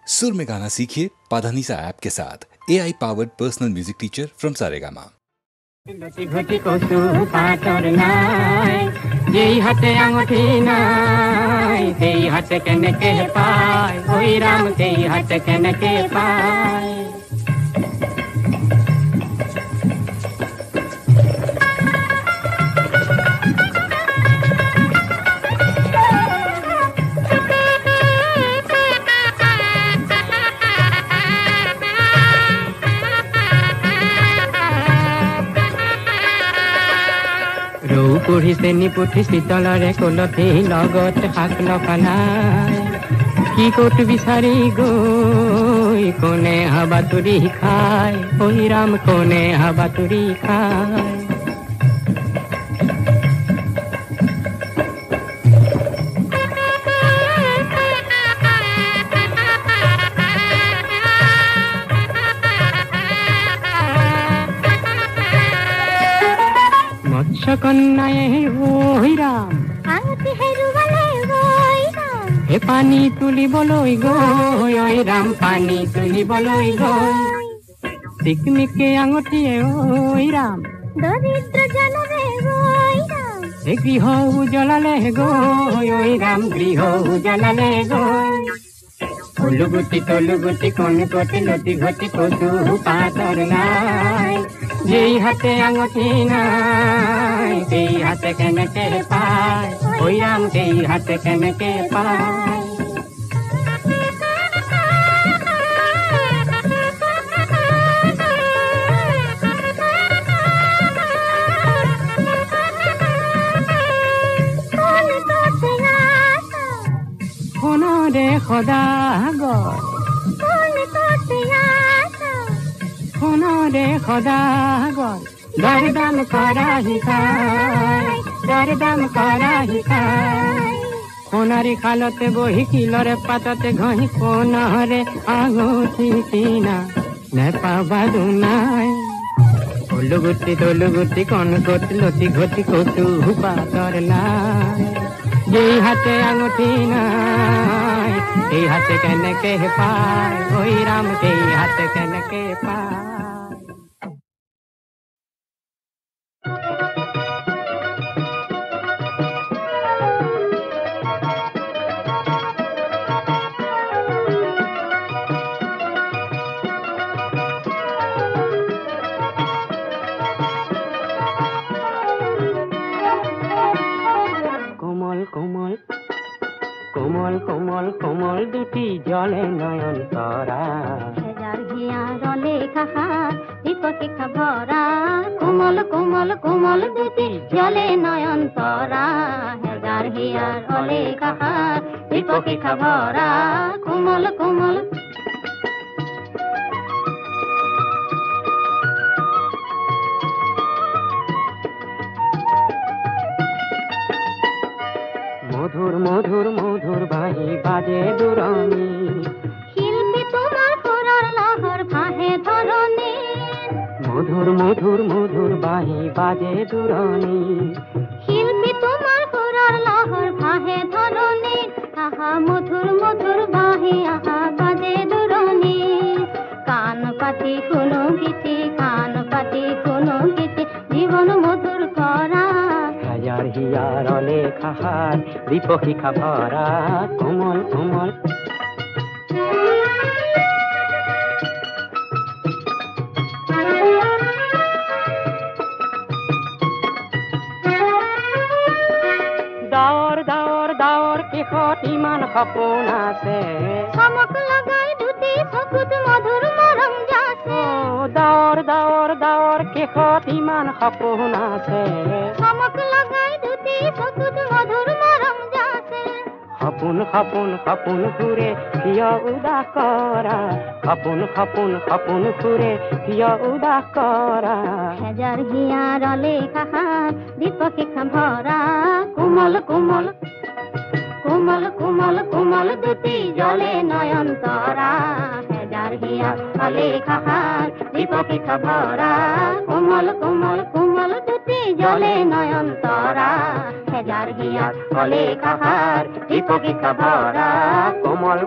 सुर में गाना सीखिए पाधानीसा ऐप के साथ। AI powered personal music teacher from Saregama. ঘটি কচু পাতৰ নাই যেই হাতে আঙঠি নাই সেই হাতে কেনেকে পায় ওই রাম সেই হাতে কেনেকে পায় পঢ়িছে নিপুঠি শীতলৰে কলথি লগত শাক লফালাই কি ক'ত বিচাৰি গৈ কোনে হাবাতুৰি খায় ঐ ৰাম কোনে হাবাতুৰি খায় কন্যায়ে ওই ৰাম আঙুঠি হেৰুৱালে ওই ৰাম হে পানী তুলিবলৈ গৈ ওই ৰাম পানী তুলিবলৈ গৈ পিকনিকে আঙুঠিয়ে ওই ৰাম দৰিদ্ৰ জনৰে ওই ৰাম হে গৃহ উজলালে গৈ ওই ৰাম গৃহ উজলালে গৈ তলুগুটি কোন কটি লতি ঘটি কচু পাতৰ নাই যেই হাতে আঙঠি নাই সেই হাতে কেনেকে পায় ওই রাম সেই হাতে কেনেকে পায় কোনরে সদাগৰ কোনৰে সদাগৰ দৰদাম কৰা হিকাই দৰদাম কৰা হিকাই সোণাৰী খালতে বহি কিলৰে পাততে ঘঁহি সোণৰে আঙুঠি কিনা নেপাবা দুনাই তলুগুটি কণ কটি লতি ঘটি কচু পাতৰ নাই যেই হাতে আঙুঠি নাই সেই হাতে কেনেকে পায় ওই ৰাম সেই হাতে কেনেকে পায় কোমল দুটি জলে নয়ন তৰা হেজাৰ হিয়াৰলে খাহা দীপকে ভৰা কোমল দুটি জলে নয়ন তৰা হেজাৰ হিয়াৰলে খাহা দীপকে ভৰা কোমল মধুৰ বাহি বাজে দুৰণী শিল্পী তোমাৰ সুৰৰ লহৰ ভাহে ধৰণী মধুৰ বাহি বাজে দুৰণী শিল্পী তোমাৰ সুৰৰ লহৰ ভাহে ধৰণী আহা মধুৰ বাহি আহা বাজে দুৰণী কাণ পাতি কোনো গীতি জীৱন মধুৰ কৰা হাজাৰ হিয়াৰলে খাহাৰ দীপশিখা ভৰা কোমল ডাৱৰ কেশত ইমান সপোন আছে চমক লগাই দুটি চকুত মধুৰ মৰম যাছে ডাৱৰ কেশত ইমান সপোন আছে চমক লগাই দুটি চকুত মধুৰ মৰম যাছে সপোন ঘূৰে কিয় উদাস কৰা সপোন ঘূৰে কিয় উদাস কৰা হেজাৰ হিয়াৰলে খাহাৰ দীপশিখা ভৰা কোমল দুটি জলে নয়ন তৰা হেজাৰ হিয়াৰলে খাহাৰ দীপশিখা ভৰা কোমল দুটি জলে নয়ন তৰা হেজাৰ হিয়াৰলে খাহাৰ দীপশিখা ভৰা কোমল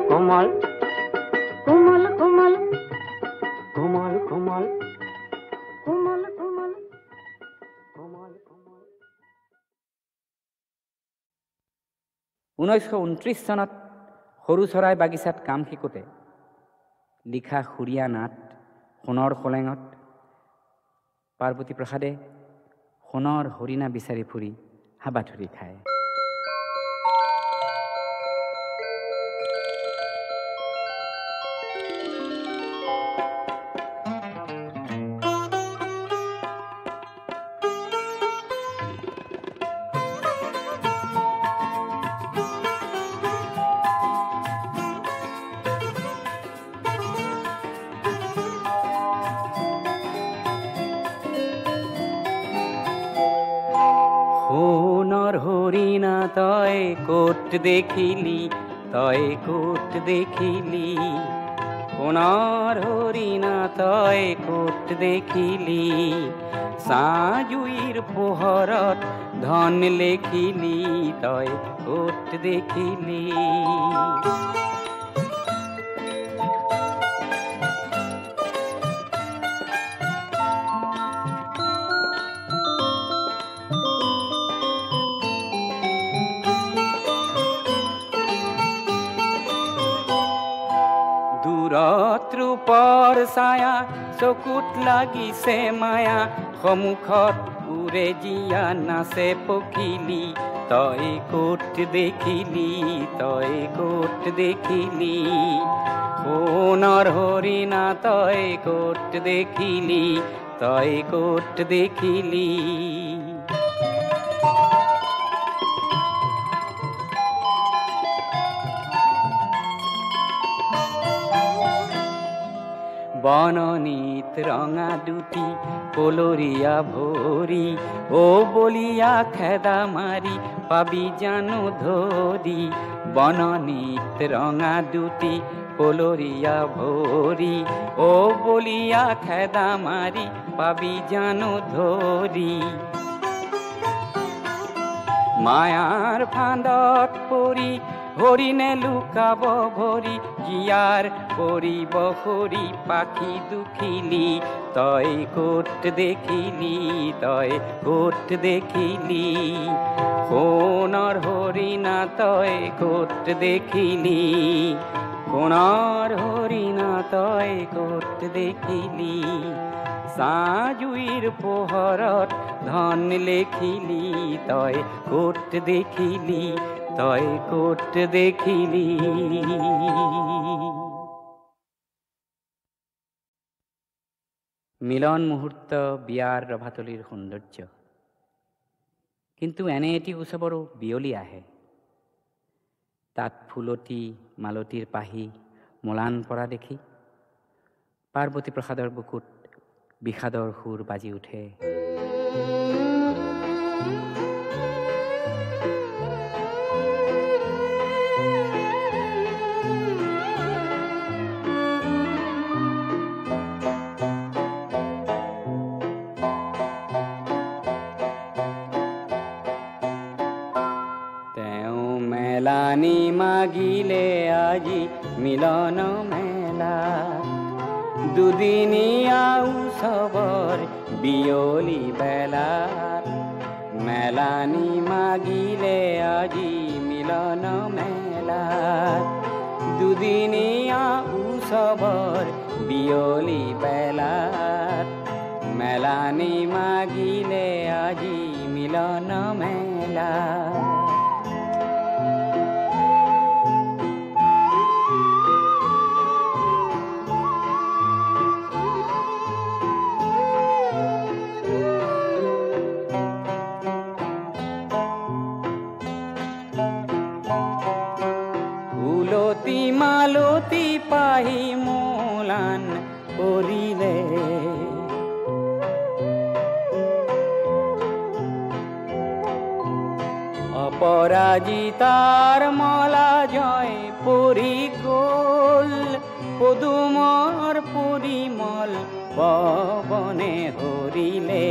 কোমল কোমল কোমল কোমল কোমল কোমল কোমল কোমল 1929 চনত সৰু চৰাই বাগিচাত কাম শিকোঁতে লিখা সুৰীয়া নাট সোণৰ খোলেঙত পাৰ্বতী প্ৰসাদে সোণৰ হৰিণা বিচাৰি ফুৰি হাবাথুৰি খায়। সোণৰ হৰিণা তই ক'ত দেখিলি, তই ক'ত দেখিলি, সোণৰ হৰিণা তই ক'ত দেখিলি, চাজুইৰ পোহৰত ধন লেখিলি, তই ক'ত দেখিলি। ৰূপৰ ছায়া চকুত লাগিছে মায়া, সন্মুখত উৰে জীয়া নাচে পখিলি, তই ক'ত দেখিলি, তই ক'ত দেখিলি, সোণৰ হৰিণা তই ক'ত দেখিলি, তই ক'ত দেখিলি। বননিত ৰঙা দুটি কলৰীয়া ভৰি, অ বলিয়া খেদা মাৰি পাবি জানো ধৰি, বননিত ৰঙা দুটি কলৰীয়া ভৰি, অ বলিয়া খেদা মাৰি পাবি জানো ধৰি, মায়াৰ ফান্দত পৰি হৰিণে লুকাব ভৰি, জীয়াৰ পৰিব হৰি পাখি দুখিলি, তই ক'ত দেখিলি, তই ক'ত দেখিলি, সোণৰ হৰিণা তই ক'ত দেখিলি, সোণৰ হৰিণা তই ক'ত দেখিলি, চাজুইৰ পোহৰত ধন লেখিলি, তই ক'ত দেখিলি, তই ক'ত দেখিলি। মিলন মুহূৰ্ত বিয়াৰ ৰভাতলিৰ সৌন্দৰ্য, কিন্তু এনে এটি উৎসৱৰো বিয়লি আহে, তাত ফুলতি মালতীৰ পাহি মলান পৰা দেখি পাৰ্বতী প্ৰসাদৰ বুকুত বিষাদৰ সুৰ বাজি উঠে। মেলানি মাগিলে আজি মিলন মেলা, দুদিনীয়া উৎসৱৰ বিয়লি বেলাত, মেলানি মাগিলে আজি মিলন মেলাত, দুদিনীয়া উৎসৱৰ বিয়লি বেলাত, মেলানি মাগিলে আজি মিলন মেলাত। মালতী পাহি মোলান কৰিলে, অপৰাজিতাৰ মলা জয় পৰি গ'ল, পদুমৰ পৰিমল পৱনে হৰিলে,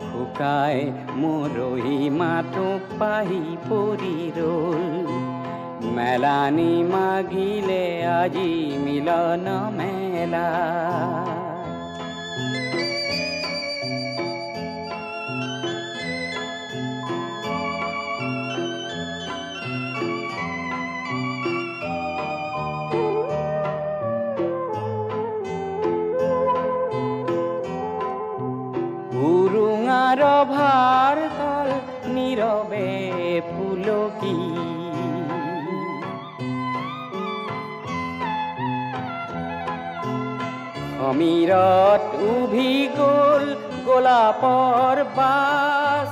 শুকাই মৰহি মাথো পাহি পৰি ৰ'ল, মেলানি মাগিলে আজি মিলন মেলা উৰুঙাৰ ভাৰ তল নীৰৱে ফুলকি সমীৰত উভি গ'ল গোলাপৰ বাছ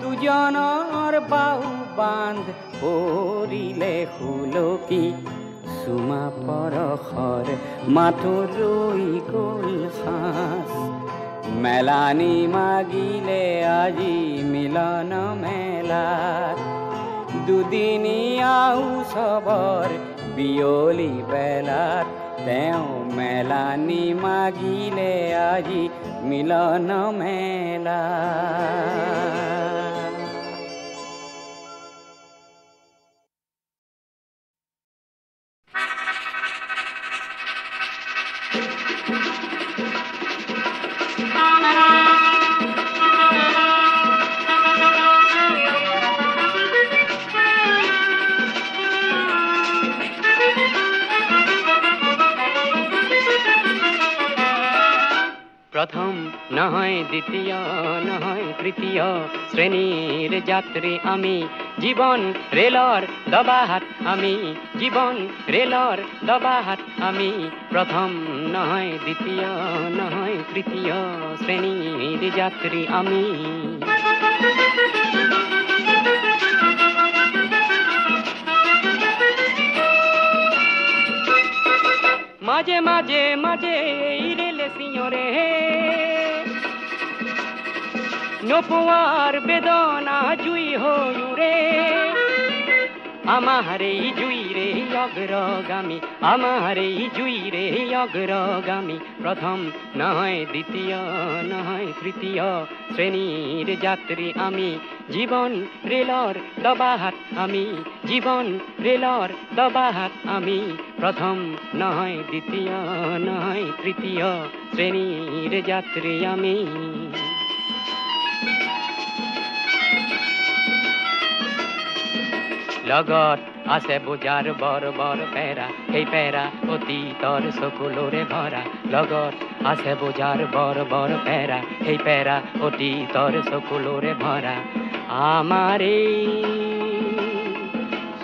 দুজনৰ বাহু বান্ধ পৰিলে সুলকি চুমা পৰশৰ মাথো ৰৈ গ'ল সাঁচ মেলানি মাগিলে আজি মিলন মেলাত দুদিনীয়া উৎসৱৰ বিয়লি বেলাত তেওঁ মেলানি মাগিলে আজি মিলন মেলা প্রথম নহয় দ্বিতীয় নহয় তৃতীয় শ্রেণীর যাত্রী আমি জীবন রেলর দবাহাত আমি জীবন রেলর দবাহাত আমি প্রথম নহয় দ্বিতীয় নহয় তৃতীয় শ্রেণীর যাত্রী আমি মাঝে মাঝে মাঝে রেলে সিঁড়ে নোপুয়ার বেদনা জুই হইরে আমার এই জুই রে অগ্রগামী আমার এই জুই রে অগ্রগামী প্রথম নয় দ্বিতীয় নয় তৃতীয় শ্রেণীর যাত্রী আমি জীবন রেলর দবাহাত আমি জীবন রেলর দবাহাত আমি প্রথম নয় দ্বিতীয় নয় তৃতীয় শ্রেণীর যাত্রী আমি লগত আছে বোজাৰ বৰ বৰ পেৰা সেই পেৰা অতীতৰ চকুলোৰে ভৰা লগত আছে বোজাৰ বৰ বৰ পেৰা সেই পেৰা অতীতৰ চকুলোৰে ভৰা আমাৰ এই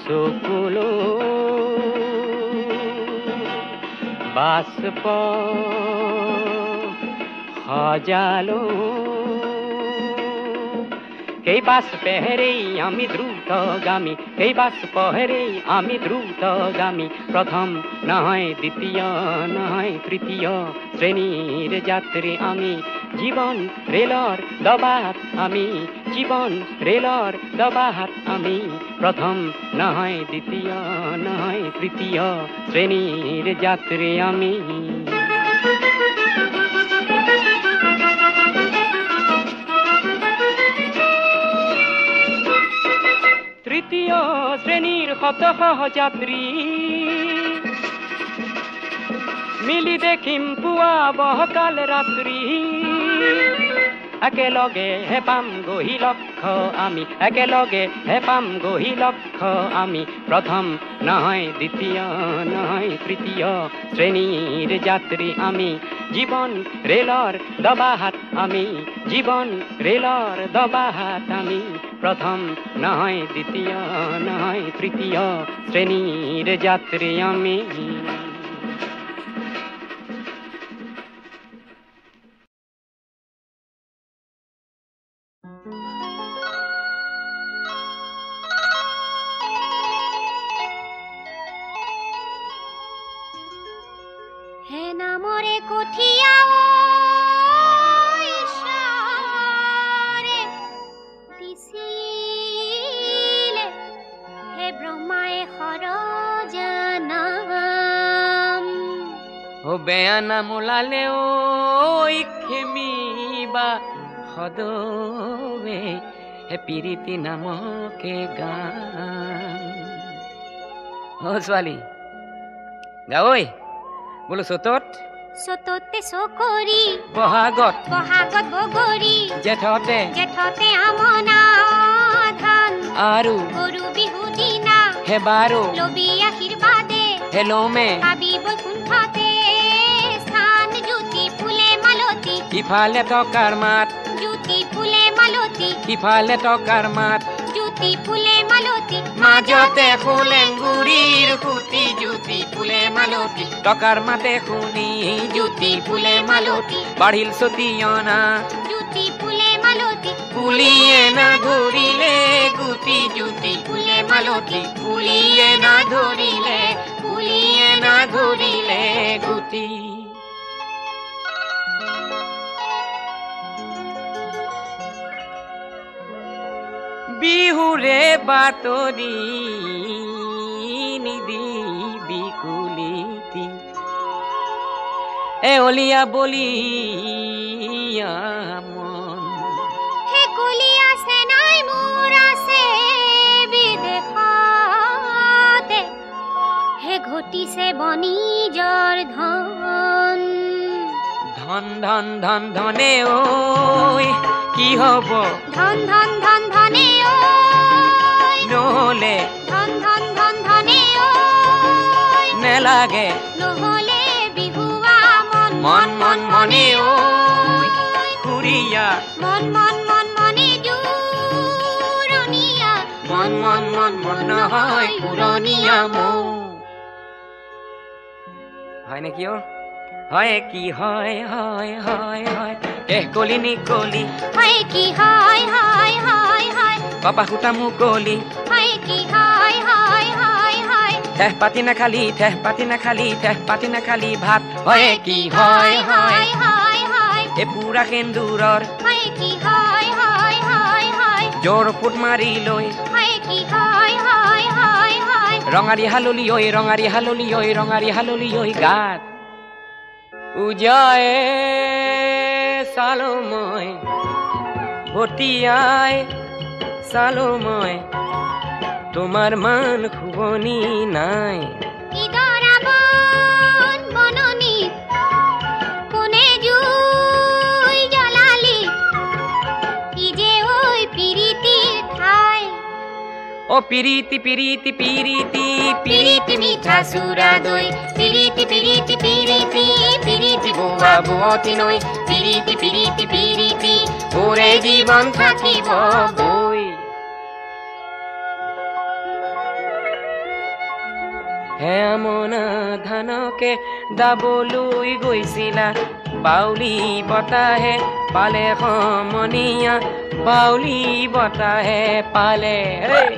চকুলো বাষ্প সজালো এই বাস পেহরেই আমি দ্রুতগামী এই বাস পেহরেই আমি দ্রুতগামী প্রথম নয় দ্বিতীয় নয় তৃতীয় শ্রেণীর যাত্রী আমি জীবন রেলর দবাহাত আমি জীবন রেলর দবাহাত আমি প্রথম নয় দ্বিতীয় নয় তৃতীয় শ্রেণীর যাত্রী আমি তৃতীয় শ্রেণীর শত সহযাত্রী মিলি দেখিম পুৱা বহকাল ৰাত্ৰি একেলগে হে পাম গহি লক্ষ্য আমি একেলগে হে পাম গহি লক্ষ্য আমি প্রথম নহয় দ্বিতীয় নহয় তৃতীয় শ্রেণীর যাত্রী আমি জীবন রেলর দবাহাত আমি জীবন রেলর দবাহাত আমি প্রথম নহয় দ্বিতীয় নহয় তৃতীয় শ্রেণীর যাত্রী আমি হে নামরে কঠিয়া ঈশ্বরে দিছিলে হে ব্রহ্মায়ে সরজানাম ও বেয়ানা মোলালে ও খেমিবা সদবে হে পিরিতি নামকে গান ছোৱালী গাৱৈ বোলো চ'তত চততে চকৰি বহাগত বহাগত বগৰী জেঠতে জেঠতে আমনা ধান আৰু গৰু বিহু দিনা হেবাৰো লবি আশীৰ্বাদে হেলমে পাবি বৈকুণ্ঠতে স্থান জ্যোতি ফুলে মালতী ইফালে টকাৰ মাত জ্যোতি ফুলে মালতী ইফালে টকাৰ মাত জ্যোতি ফুলে মালতী মাজতে ফুলেংগুৰিৰ সুতি জ্যোতি ফুলে মালতী টকাৰ মাতে শুনি জ্যোতি ফুলে মালতী বাঢ়িল চতিয়না জ্যোতি ফুলে মালতী ফুলিয়ে না ধৰিলে গুটি জ্যোতি ফুলে মালতী ফুলিয়ে না ধৰিলে গুটি বিহুৰে বাতৰি নিদিবি কুলিতি এৱলীয়া বলিয়া মন হে কুলি আছে নাই মোৰ আছে বিদেশতে হে ঘটিছে বনিজৰ ধন ধন ধন ধন ধনে ঐ কি হ'ব ধন ধন ধন ধনে ঐ নহ'লে ধন ধন ধন ধনে ঐ নেলাগে নহ'লে বিহুৱা মন মন মন মনে ঐ খুৰীয়া মন মন মন মনে জোৰণীয়া মন মন মন মন নহয় পুৰণীয়া মৌ হয় নেকি অ হয় কি হয় হয় হয় হয় কলি নিকলি হয় কি হয় হয় হয় হয় পাপা সূতা মুকলি হয় কি হয় হয় হয় হয় ঠেহ পাতি নাখালি ঠেহ পাতি নাখালি ঠেহ পাতি নাখালি ভাত হয় কি হয় হয় হয় হয় এ পুৰা সেন্দুৰৰ হয় কি হয় হয় হয় হয় জোৰ ফুট মাৰি লৈ হয় কি হয় হয় হয় হয় ৰঙাৰী হাললি ঐ ৰঙাৰী হাললি ঐ ৰঙাৰী হাললি ঐ গাত উজায়ে চালো মই ভটিয়াই চালো মই তোমাৰ মান শুৱনি নাই ইদৰা বন বননি কোনে জুই জ্বলালি ইজে ঐ পিৰিতিৰ ঠাই ও পিৰিতি পিৰিতি পিৰিতি পিৰিতি মিঠা চুৰা দৈ পিৰিতি পিৰিতি পিৰিতি পিৰিতি বুৱা বুৱতি নৈ পিৰিতি পিৰিতি পিৰিতি ওৰে জীৱন থাকিব বৈ হে আমনা ধানকে দাবলৈ গৈছিলা বাউলি বতাহে পালে সমনীয়া বাউলি বতাহে পালে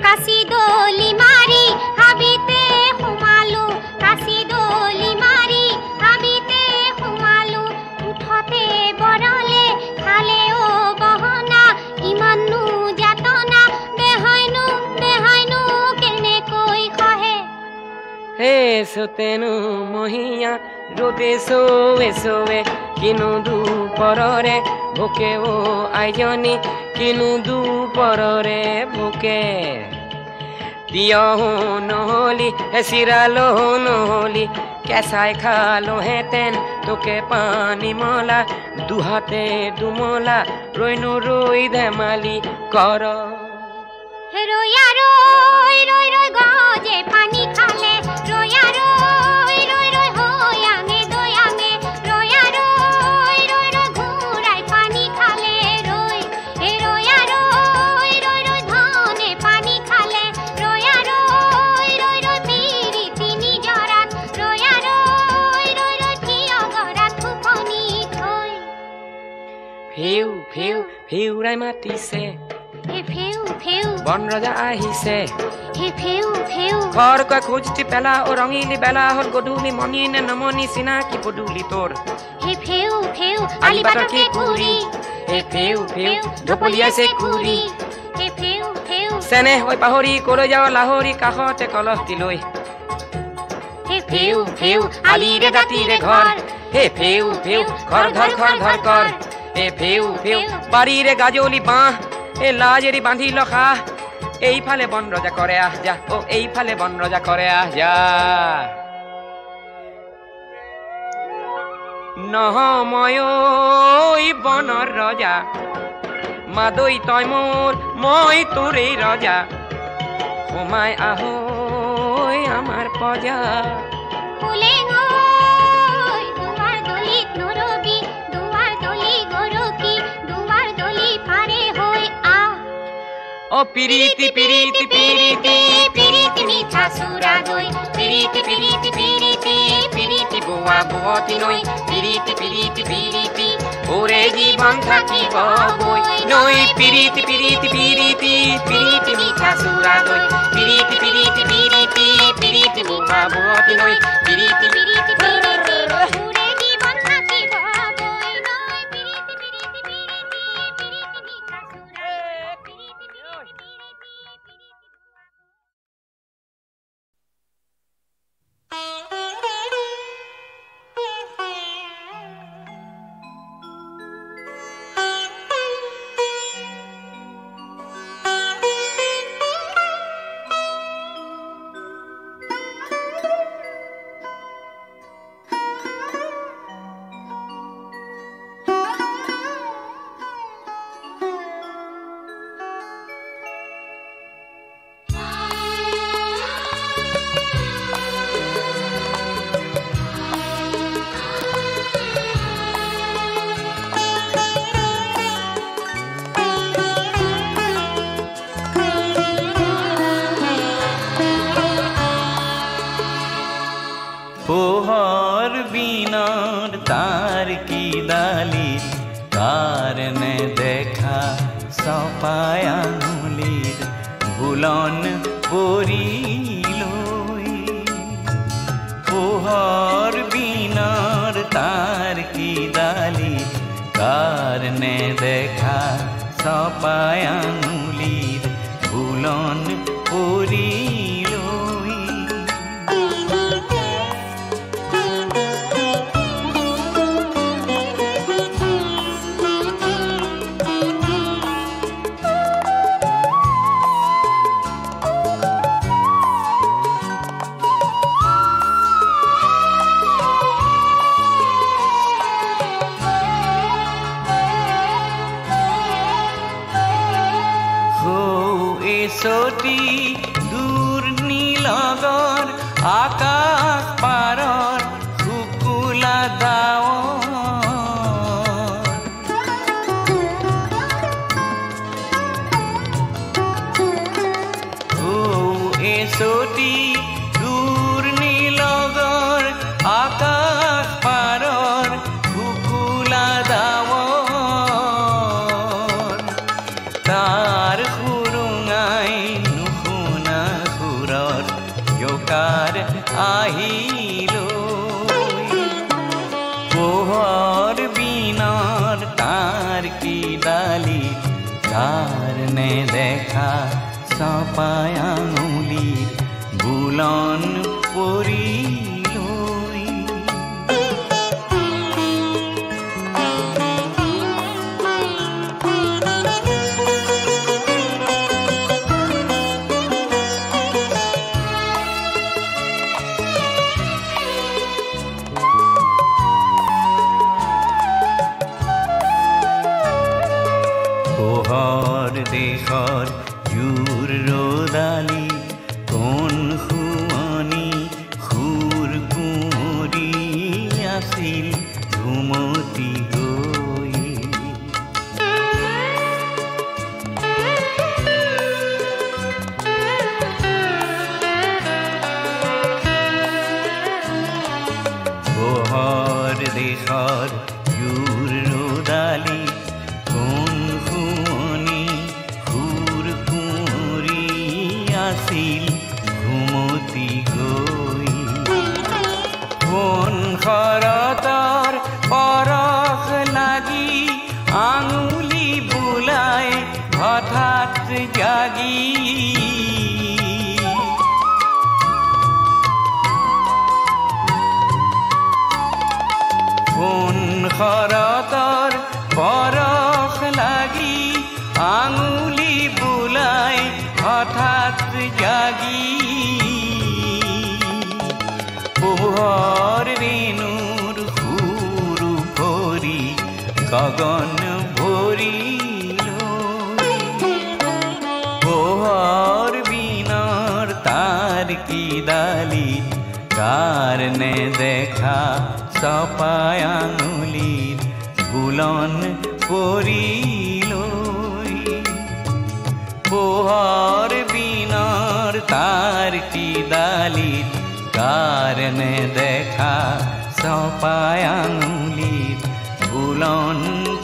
কাশি দলি মাৰি হাবিতে সোমালো কাশি দলি মাৰি হাবিতে সোমালো উঠতে বৰলে খালে অ বহনা ইমানো যাতনা দেহাইনো কেনেকৈ সহে হে সতেনো মহিয়া ৰোদে চৌৱে চৌৱে কিনো দুপৰৰে ভোকে অ আইজনী কিনো দুপৰৰে ভোকে তিয়হো নহলি চিৰালো নহলি কেঁচাই খালোহেঁতেন তোকে পানী মলা দুহাতে দুমলা ৰৈনো ৰৈ ধেমালি কৰ ৰৈয়া ৰৈ ৰৈ ৰৈ গজে পানী খালে ৰৈয়া ৰৈ ৰৈ ৰৈ হৈ আঙে দয়াঙে ৰৈয়া ৰৈ ৰৈ ৰৈ ঘূৰাই পানী খালে ৰৈ ৰৈয়া ৰৈ ৰৈ ৰৈ ধনে পানী খালে ৰৈয়া ৰৈ ৰৈ ৰৈ পিৰিতি নিজৰাত ৰৈয়া ৰৈ ৰৈ ৰৈ থিয় গৰাত ফুকনি থৈ ফেউ ফেউ ফেউৰাই মাতিছে হে ফেউ ফেউ বন ৰজা আহিছে হে ফেউ ফেউ ঘৰ কৈ খোজটি পেলা ও ৰঙিলি বেলা হ'ল গধূলি মনি নে নমনি চিনাকি পদূলি তোৰ হে ফেউ ফেউ আলি বাটৰ কেঁকুৰি হে ফেউ ফেউ ঢপলিয়াইছে কুৰি হে ফেউ ফেউ চেনেহ হৈ পাহৰি কলৈ যাৱ লাহৰি কাষতে কলহটি লৈ হে ফেউ ফেউ আলিৰে দাঁতিৰে ঘৰ হে ফেউ ফেউ ঘৰ ঘৰ ঘৰ ঘৰ কৰ হে ফেউ ফেউ বাৰীৰে গাজলি বাঁহ এ লাজেৰি বান্ধি লখা এইফালে বন ৰজা কৰে আহ যা ও এইফালে বন ৰজা কৰে আহ যা নহয় ঐ বনৰ ৰজা মাদৈ তই মোৰ মই তোৰেই ৰজা সোমাই আহো আমাৰ পজা দুৱাৰ দলিত নৰবি দুৱাৰ দলি গৰকি দুৱাৰ দলি পাৰে হৈ আহ ও পিৰিতি পিৰিতি পিৰিতি পিৰিতি মিঠা চুৰা দৈ পিৰিতি পিৰিতি পিৰিতি পিৰিতি বুৱা বুৱতি নৈ পিৰিতি পিৰিতি পিৰিতি ওৰে জীৱন থাকিব বৈ নৈ পিৰিতি পিৰিতি পিৰিতি পিৰিতি মিঠা চুৰা দৈ পিৰিতি পিৰিতি পিৰিতি পিৰিতি বুৱা বুৱতি নৈ পিৰিতি পিৰিতি পিৰিতি ওৰে জীৱন থাকিব বৈ নৈ পিৰিতি পিৰিতি পিৰিতি পিৰিতি মিঠা চুৰা পিৰিতি পিৰিতি পোহর বিনার তার কি ডালি কারণে দেখা সপায় আঙুলির বুলন পরিল পোহর বিনার তার কি ডালি কারণে দেখা সপায় আঙুলির বুলন পরিল সতি দূর নীলগর আকাশ পারর শুকুলা দাও সতি দূর নীলগর আকাশ পারর শুকুলা দাও তার আহিল পোহর বিনার তার কি ডালি কারণে দেখা সপায় আঙুলির বুলন পরিল দেশর জুর রোদালি কোন হুয়ানি হুর কুঁরি আসিল ঘুমতি গই গোহর দেশর জুর রোদালি কোন হুয়ানি হুর কুঁরি আসিল ঘুমতি গই কোন খরতর পরখ লাগি আঙুলি বুলায় হঠাৎ জাগি কোন খরতর পরখ লাগি আঙুলি বুলায় হঠাৎ জাগি পোহৰ ৰেণুৰ সুৰু ভৰি গগন ভৰি পোহৰ বিনৰ তাৰ কি ডালি কারণে দেখা সপায় আঙুলির বুলন পরিল পোহর বিনর তার কি ডালির কারণে দেখা সপায় আঙুলির বুলন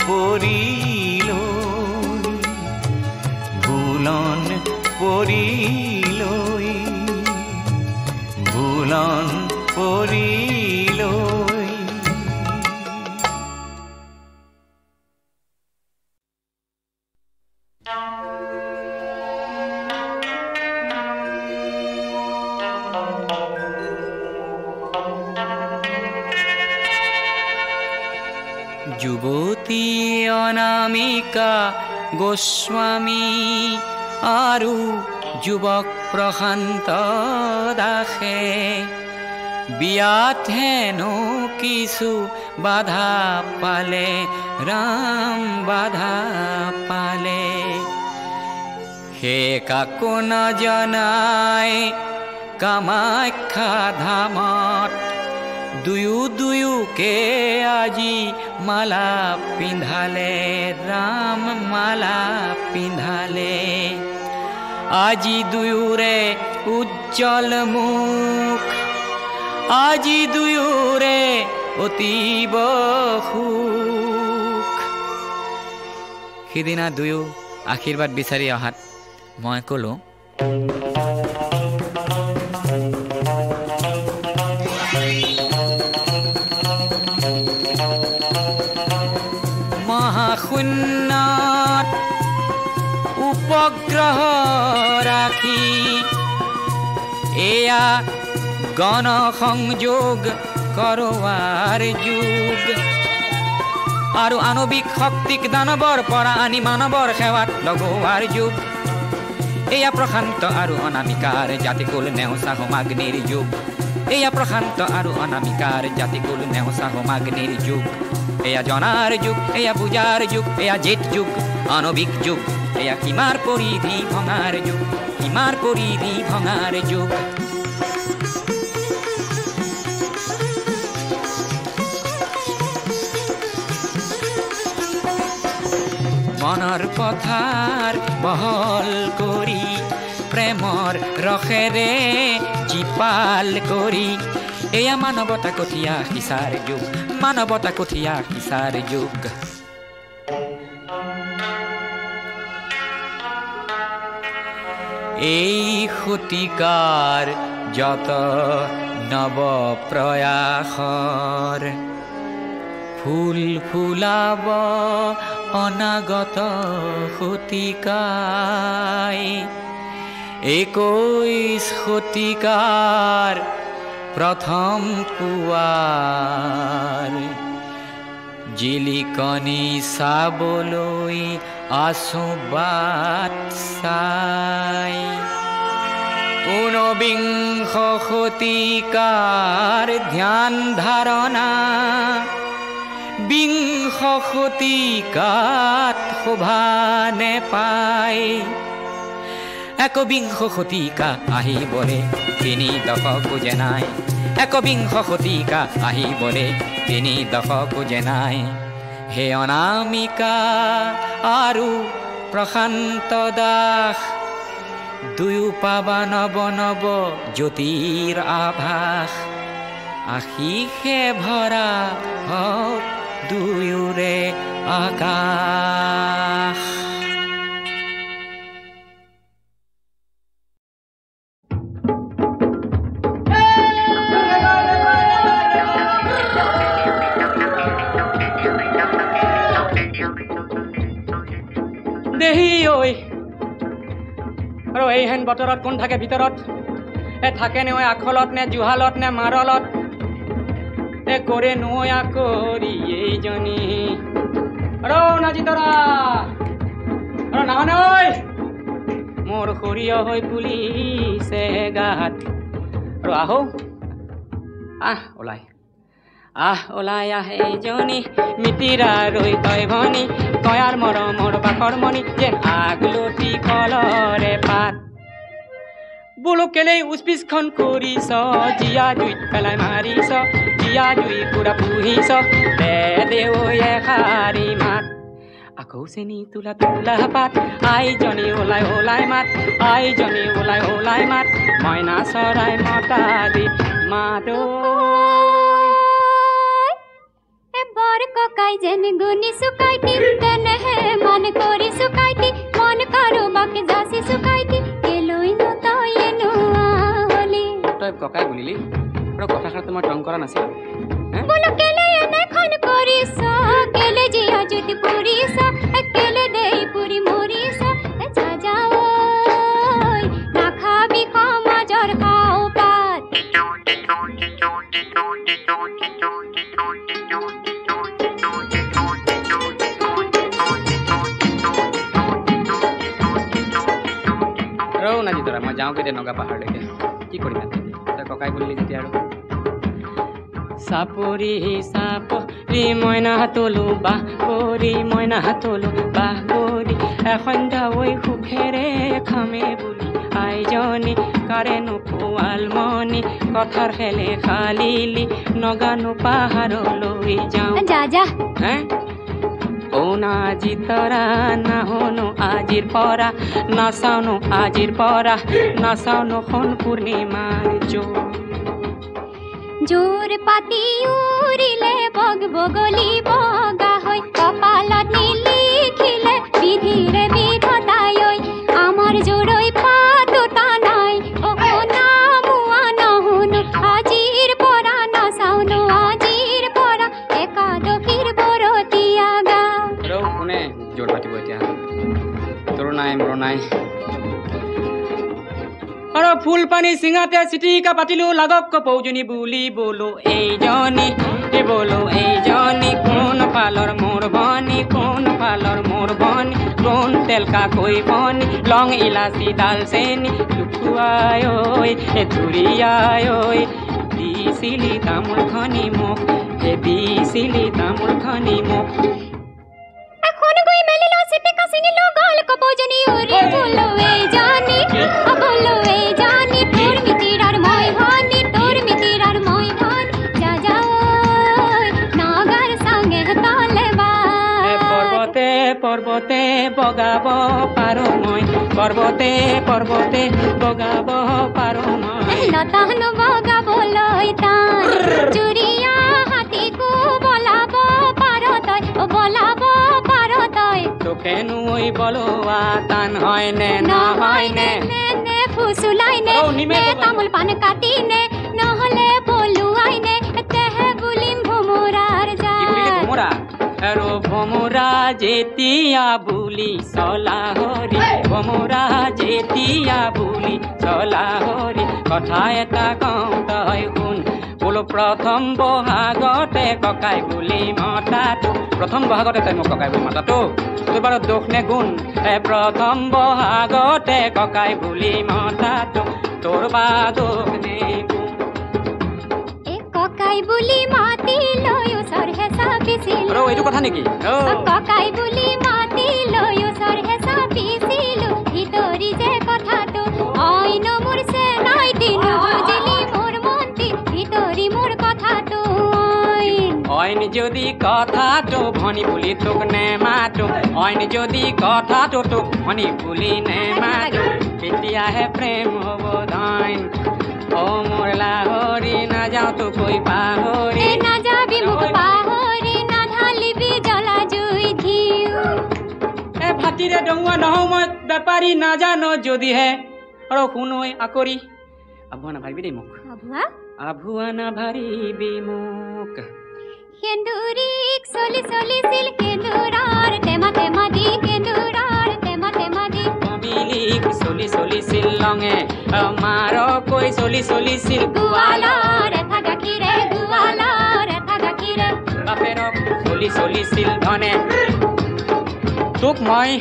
পরিল বুলন পরিল বুলন পরিল যুবতী অনামিকা গোস্বামী আৰু যুৱক প্ৰশান্ত দাসে বিয়াত হেনো কিছু বাধা পালে ৰাম বাধা পালে সেই কাকো নজনাই কামাখ্যা ধামত দুয়োকে আজি মালা পিন্ধালে ৰাম মালা পিন্ধালে আজি দুয়োৰে উজ্জ্বল মুখ আজি দুয়োৰে অতীব সুখ সিদিনা দুয়ো আশীৰ্বাদ বিচাৰি অহাত মই ক'লো মহাশূন্যত উপগ্ৰহ ৰাখি এয়া গণ সংযোগ কৰোৱাৰ যুগ আৰু আণৱিক শক্তিক দানৱৰ পৰা আনি মানৱৰ সেৱাত লগোৱাৰ যুগ এয়া প্ৰশান্ত আৰু অনামিকাৰ জাতিকুল নেওচা হোমাগ্নিৰ যুগ এয়া প্ৰশান্ত আৰু অনামিকাৰ জাতিকুল নেওচা হোমাগ্নিৰ যুগ এয়া জনাৰ যুগ এয়া পূজাৰ যুগ এয়া জেঠ যুগ আণৱিক যুগ এয়া সীমাৰ পৰিধি ভঙাৰ যুগ সীমাৰ পৰিধি ভঙাৰ যুগ মনৰ পথাৰ বহল কৰি প্ৰেমৰ ৰসেৰে জীপাল কৰি এয়া মানৱতা কঠীয়া সিঁচাৰ যুগ মানৱতা কঠীয়া সিঁচাৰ যুগ এই শতিকাৰ যত নৱ প্ৰয়াসৰ ফুল ফুলাব অনাগত শতিকাই 21 শতিকাৰ প্ৰথম পুৱাৰ জিলিকনি চাবলৈ আছো বাট চাই 21 শতিকাৰ ধ্যান ধাৰণা 20 শতিকাত শোভা নেপায় 21 শতিকা আহিবলে 3 দশকো যে নাই 21 শতিকা আহিবলে 3 দশকো যে নাই হে অনামিকা আৰু প্ৰশান্ত দাস দুয়ো পাবা নৱ নৱ জ্যোতিৰ আভাস আশীষে ভৰা হওক দুয়োৰে আকাশ দেহি ঐ আৰু এইহেন বতৰত কোন থাকে ভিতৰত থাকে নে আখলত নে জুহালত নে মাৰলত কৰে নয়া কৰি এই জনি ৰ নাজি তোৰা নাহনে ওই মোৰ সৰিয়হ হৈ পুলিছে গাত আৰু ওলাই আহে এজনী মিতিৰা ৰৈ তই ভনী তয়াৰ মৰমৰ বাকৰ মণি যেন আগলতি কলৰে পাত বোলো কেলে উচপিচখন কৰিছ জিয়া জুইত পেলাই মাৰিছ জিয়া জুই পুৰা পুহিছ দে ঐ এষাৰি মাত আকৌ চেনি তোলা পাত আইজনী ওলাই মাত আইজনী ওলাই মাত মইনা চৰাই মতা দি মাত বৰ ককাই যেন গুণি চুকাইটি তেনেহে মন কৰি চুকাইটি মন কাৰোবাক যাচি চুকাইটি কেলৈ নতই নোৱা হলি তই ককাই বুলিলি আৰু কথাষাৰ তোমাৰ টং কৰা নাছিল বোলো কেলে এনেখন কৰিছ কেলে জিয়া জুতি পুৰিছ কেলে দেই পুৰি মৰিছ যা যা ঐ নাখাবি সমাজৰ খাও পাত ৰৌ নাজি তৰা মই যাওঁ কেতিয়া নগা পাহাৰলৈকে কি কৰিম তই ককাই বুলিলি যেতিয়া আৰু চাপৰি মইনা হাতলো মইনা হাতলো এসন্ধ্যা ঐ সুখেৰে খামে বুলি আইজনী কাৰেনো পোৱালমণি কথাৰ খেলে খালিলি নগানো পাহাৰলৈ যাওঁ যা নাজি তৰা নাহনো আজিৰ পৰা নাচাওনো খন পূৰ্ণিমাৰ জোৰ পাতি উৰিলে বগলি বগা হৈ কপালত নিলিখিলে বিধিৰে বিধতাই আমাৰ জোৰৈ পাতোতা নাই নামোৱা নহুনো আজিৰ পৰা নাচাওনো আজিৰ পৰা একাদশীৰ বৰতীয়া গা কোনে জোৰ পাতিব এতিয়া তোৰ নাই মোৰ নাই আৰু ফুল পানী চিঙাতে চিটিকা পাতিলো লাগক কপৌজনী বুলি বলো এইজনী কোন ফালৰ মোৰ ভনী কোন তেলকা কৈ ভনী লং ইলাচি দালচেনি লুকুৱাই ঐ ধুৰিয়াই ঐ দিছিলি তামোল খনি মোক এখন গৈ মেলিলো চিটিকা চিঙিলো গল কপৌজনী উৰি বলো এইজনী তোৰ মিতিৰাৰ মই ভনী যা যা নাগাৰ সঙ্গে তলে বা পৰ্বতে বগাব পাৰো মই লতাহনো বগাবলৈ টান জুৰিয়া হাতীকো বলাব পাৰ তই তোকেনো বলোৱা টান হয়নে নহয়নে ফুচুলাই নে তামোল পান কাটি নে নহলে বলুৱাই নে তেহে বুলিম ভোমোৰাৰ আৰু ভোমোৰা যেতিয়া বুলি চলা হৰি কথা এটা কওঁ তই শুন বোলো প্ৰথম বহাগতে ককাই বুলি মতাটো প্ৰথম বহাগতে তই মোক ককাই বুলি মতাটো তোৰ বাৰু দুখ নে গুণ প্ৰথম বহাগতে ককাই বুলি মতাটো তোৰ বা দুখ নে গুণ ককাই বুলি মাতি লৈ ওচৰ হেঁচা পিছিলো এইটো কথা নেকি ককাই বুলি মাতি লৈ ওচৰ হেঁচা পিছিলো ভিতৰি যে কথাটো অইন মোৰ চেনাই দিলো বুজিলি মোৰ মন্তি ভিতৰি মোৰ কথাটো অইন যদি কথাটো ভনী বুলি তোক নেমাতো তেতিয়াহে প্ৰেম হ'ব ধন মোৰ লাহৰি নাযাওঁ তো কৈ পাহৰি নাযাবি মোক পাহৰি নাঢালিবি জ্বলা জুই ঘিউ ভাতিৰে ডঙুৱা নহওঁ মই বেপাৰী নাজানো যদিহে আৰু শুনৈ আকৰি আভুৱা নাভাৰিবি দেই মোক আভুৱা নাভাৰিবি মোক সেন্দুৰীক চলিছিল সেন্দুৰাৰ টেমা দি কমিলিক চলিছিল লঙে মাৰকৈ চলিছিল গোৱালৰ এটা গাখীৰে বাপেৰক চলিছিল ধনে তোক মই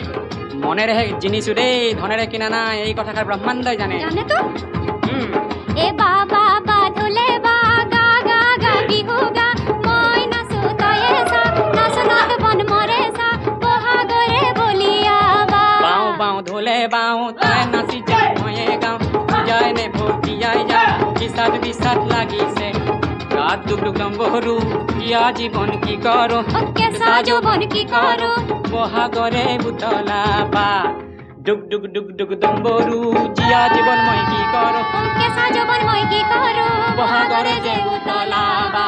মনে রেখে জিনিস রে ধনে কিনা না এই কথাটা ব্রহ্মাণ্ডই জানে জানে তো এ বাবা বাধুলে বা গা গা গা বিহু গা মই নাচো তয়ে সা নাচ নাচ বন মরে সা বহাগরে বলিয়া বা বাও বাও ধুলে বাও তয়ে নাচি যায় ময়ে গাও যায় নে ভর্তি যায় যা কিসাত বিসাত লাগিছে রাত ডুব ডুব দম্বরু ইয়া জীবন কি করো ওকে সাজো বন কি করো বহাগরে বুতলা বা ডুগ ডুগ ডুগ ডুগ দম্বরু জিয়া জীবন মই কি করো ওকে সাজো বন মই কি করো বহাগরে যে উতলা বা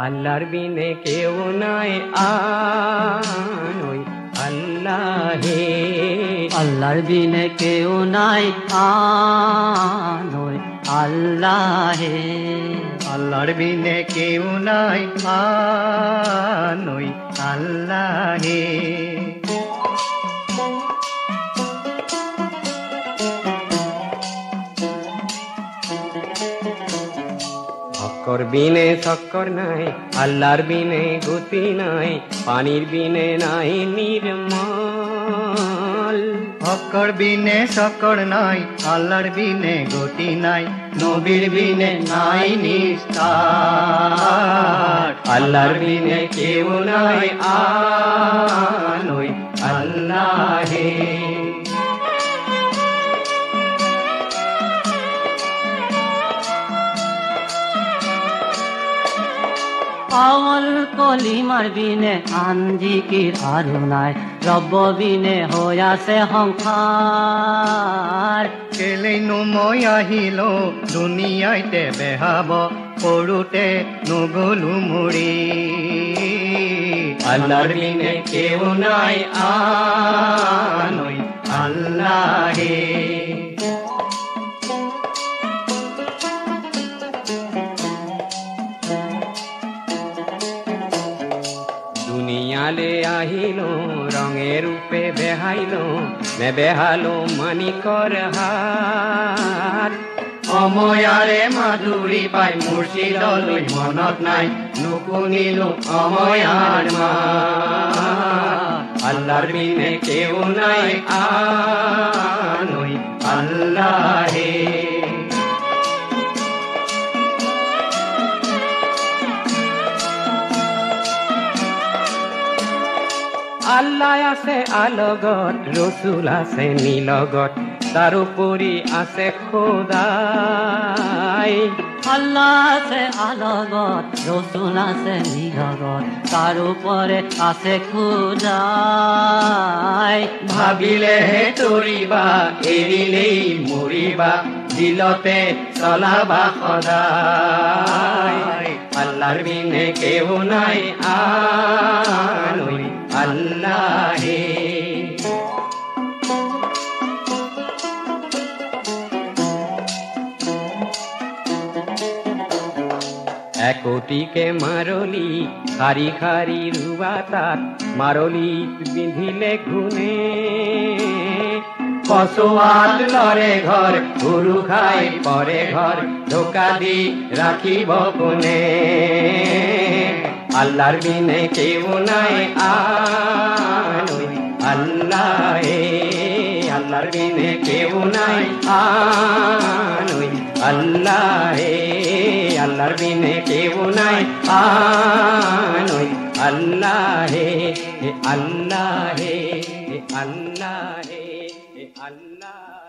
আল্লাহর বিনে কেউ নাই আনই আল্লাহে আল্লাহর বিনে কেউ নাই আনই আল্লাহে আল্লাহর বিনে কেউ নাই আনই আল্লাহে অক্কর বিনে শক্কর নাই আল্লাহর বিনে গতি নাই পানির বিনে নাই নির্মল অক্কর বিনে শক্কর নাই আল্লাহর বিনে গতি নাই নবীর বিনে নাই নিস্তার আল্লাহর বিনে কেউ নাই আনই আল্লাহে আওয়াল কলিমার বিনে আঞ্জিকির আরো নাই রব্ব বিনে হইয়াছে সংসার কেলেই নো মই আহিল দুনিয়াইতে বেহাব সৰুতে নগলো মৰি আল্লাহৰ বিনে কেউ নাই আনই আল্লাহে দুনিয়ালে আহিল ৰঙে ৰূপে বেহাইল নেবেহালো মানিকৰ হাত অময়াৰে মাধুৰী পাই মুৰ্শিদলৈ মনত নাই নুশুনিলো অময়াৰ মাত আল্লাহর বিনে কেউ নাই আনই আল্লাহে আল্লাহ আছে আলগত রসুল আছে নীলগত তাৰোপৰি আছে খোদাই আল্লাহ আছে আলগত ৰসুল আছে নিলগত তাৰ উপৰে আছে খুদাই ভাবিলেহে তৰিবা এৰিলেই মৰিবা দিলতে চলাবা সদায় আল্লাহৰ বিনে কেউ নাই আনই আল্লাহে একটিকে মাৰলি খাৰি খাৰি ৰুবা তাত মাৰলি বিন্ধিলে ঘুনে কচোৱাত লৰে ঘৰ গৰু খাই পৰে ঘৰ ঢোকা দি ৰাখিব কোনে আল্লাহৰ বিনে কেউ নাই আনই আল্লাহে আল্লাহর বিনে কেউ নাই আনই আল্লাহে আল্লাহর বিনে কেউ নাই আনই আল্লাহে আল্লাহে আল্লাহে আল্লাহ